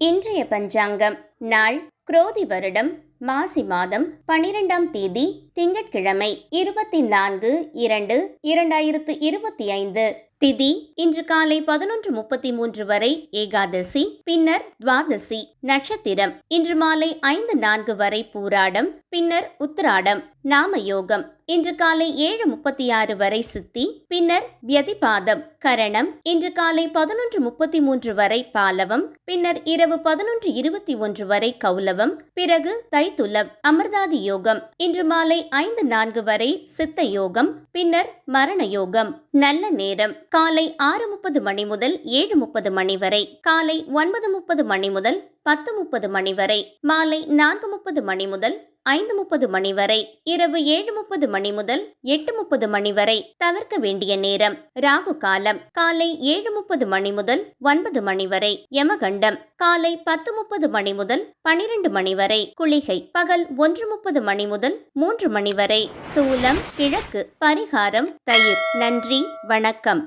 இன்றைய பஞ்சாங்கம் நாள் குரோதி வருடம் மாசி மாதம் 12ஆம் தேதி திங்கட்கிழமை 24/2/2025. திதி இன்று காலை 11:33 வரை ஏகாதசி, பின்னர் துவாதசி. நட்சத்திரம் இன்று மாலை 5:04 வரை பூராடம், பின்னர் உத்திராடம். நாமயோகம் இன்று காலை 7:36 வரை சித்தி, பின்னர் வியதிபாதம். கரணம் இன்று காலை 11:33 வரை பாலவம், பின்னர் இரவு 11:21 வரை கௌலவம், பிறகு தைத்துலம். அமிர்தாதி யோகம் இன்று மாலை 5:04 வரை சித்த யோகம், பின்னர் மரண யோகம். நல்ல நேரம் காலை 6:30 மணி முதல் 7:30 மணி வரை, காலை 9:30 மணி முதல் 10:30 மணி வரை, மாலை 4:30 மணி முதல் 5:30 மணி வரை, இரவு 7:30 மணி முதல் 8:30 மணி வரை. தவிர்க்க வேண்டிய நேரம் ராகு காலம் காலை 7:30 மணி முதல் 9 மணி வரை. யமகண்டம் காலை 10:30 மணி முதல் 12 மணி வரை. குளிகை பகல் 1:30 மணி முதல் 3 மணி வரை. சூலம் கிழக்கு. பரிகாரம் தயிர். நன்றி, வணக்கம்.